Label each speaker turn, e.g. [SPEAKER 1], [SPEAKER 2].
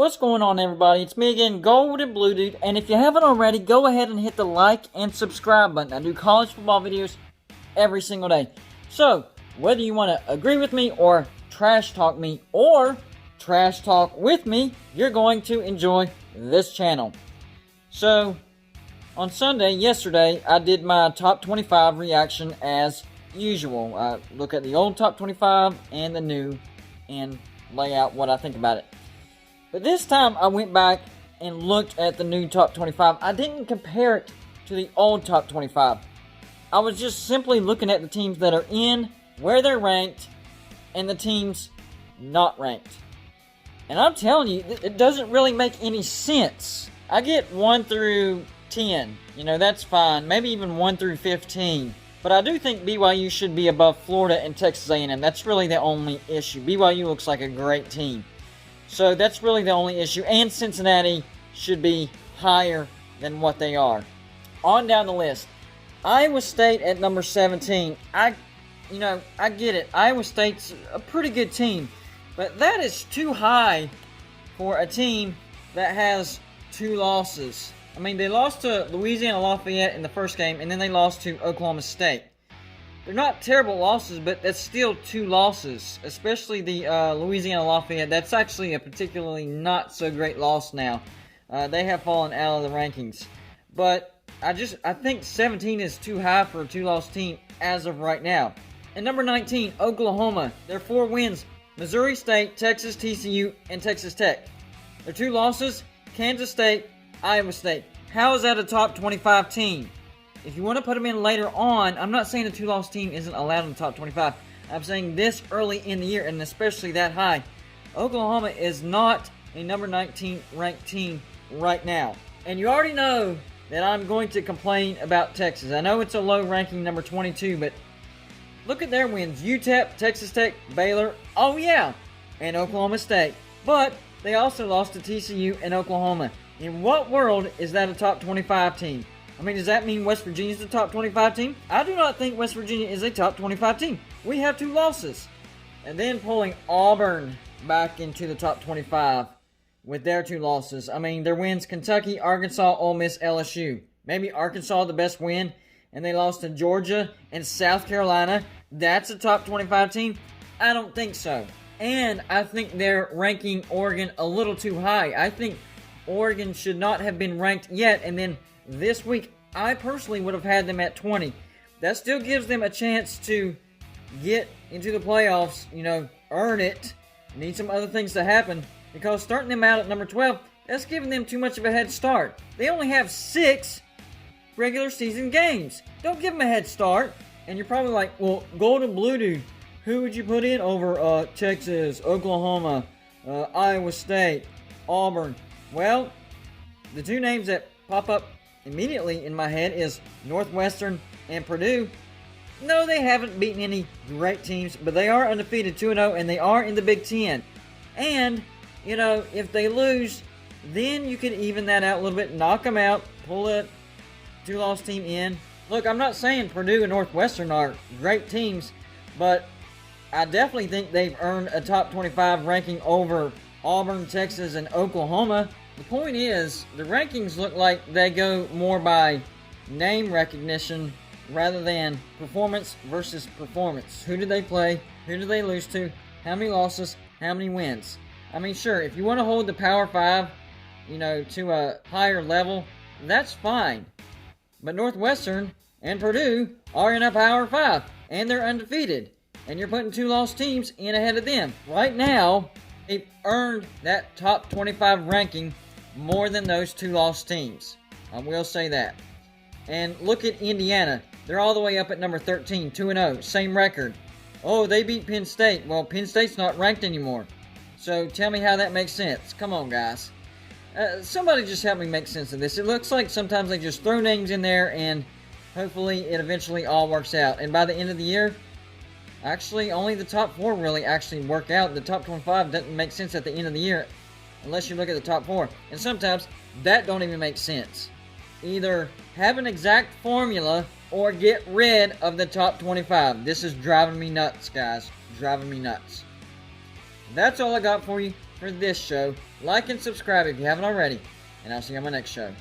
[SPEAKER 1] What's going on, everybody? It's me again, Golden Blue Dude, and if you haven't already, go ahead and hit the like and subscribe button. I do college football videos every single day. So, whether you want to agree with me or trash talk me or trash talk with me, you're going to enjoy this channel. So, on Sunday, yesterday, I did my top 25 reaction as usual. I look at the old top 25 and the new and lay out what I think about it. But this time, I went back and looked at the new top 25. I didn't compare it to the old top 25. I was just simply looking at the teams that are in, where they're ranked, and the teams not ranked. And I'm telling you, it doesn't really make any sense. I get 1 through 10. You know, that's fine. Maybe even 1 through 15. But I do think BYU should be above Florida and Texas A&M. That's really the only issue. BYU looks like a great team. So that's really the only issue. And Cincinnati should be higher than what they are. On down the list. Iowa State at number 17. I get it. Iowa State's a pretty good team. But that is too high for a team that has 2 losses. I mean, they lost to Louisiana Lafayette in the first game, and then they lost to Oklahoma State. They're not terrible losses, but that's still 2 losses, especially the Louisiana Lafayette. That's actually a particularly not so great loss now. They have fallen out of the rankings. But I think 17 is too high for a 2-loss team as of right now. And number 19, Oklahoma. Their 4 wins, Missouri State, Texas TCU, and Texas Tech. Their 2 losses, Kansas State, Iowa State. How is that a top 25 team? If you want to put them in later on, I'm not saying a 2-loss team isn't allowed in the top 25. I'm saying this early in the year, and especially that high. Oklahoma is not a number 19 ranked team right now. And you already know that I'm going to complain about Texas. I know it's a low ranking number 22, but look at their wins. UTEP, Texas Tech, Baylor, oh yeah, and Oklahoma State. But they also lost to TCU and Oklahoma. In what world is that a top 25 team? I mean, does that mean West Virginia is a top 25 team? I do not think West Virginia is a top 25 team. We have 2 losses. And then pulling Auburn back into the top 25 with their 2 losses. I mean, their wins, Kentucky, Arkansas, Ole Miss, LSU. Maybe Arkansas the best win, and they lost to Georgia and South Carolina. That's a top 25 team? I don't think so. And I think they're ranking Oregon a little too high. I think Oregon should not have been ranked yet, and then this week, I personally would have had them at 20. That still gives them a chance to get into the playoffs, earn it. Need some other things to happen, because starting them out at number 12, that's giving them too much of a head start. They only have 6 regular season games. Don't give them a head start. And you're probably like, well, Golden Blue Dude, who would you put in over Texas, Oklahoma, Iowa State, Auburn? Well, the 2 names that pop up immediately in my head is Northwestern and Purdue. No, they haven't beaten any great teams, but they are undefeated 2-0, and they are in the Big Ten. And, if they lose, then you can even that out a little bit, knock them out, pull a 2-loss team in. Look, I'm not saying Purdue and Northwestern are great teams, but I definitely think they've earned a top 25 ranking over Auburn, Texas, and Oklahoma. The point is, the rankings look like they go more by name recognition rather than performance versus performance. Who did they play? Who did they lose to? How many losses? How many wins? I mean, sure, if you want to hold the Power 5, to a higher level, that's fine. But Northwestern and Purdue are in a Power 5, and they're undefeated. And you're putting 2-loss teams in ahead of them. Right now, they've earned that top 25 ranking more than those 2-loss teams. I will say that. And look at Indiana. They're all the way up at number 13, 2-0, same record. Oh, they beat Penn State. Well, Penn State's not ranked anymore. So tell me how that makes sense. Come on, guys. Somebody just help me make sense of this. It looks like sometimes they just throw names in there and hopefully it eventually all works out. And by the end of the year, actually, only the top 4 really actually work out. The top 25 doesn't make sense at the end of the year unless you look at the top 4. And sometimes that don't even make sense. Either have an exact formula or get rid of the top 25. This is driving me nuts, guys. Driving me nuts. That's all I got for you. for this show. Like and subscribe if you haven't already, and I'll see you on my next show.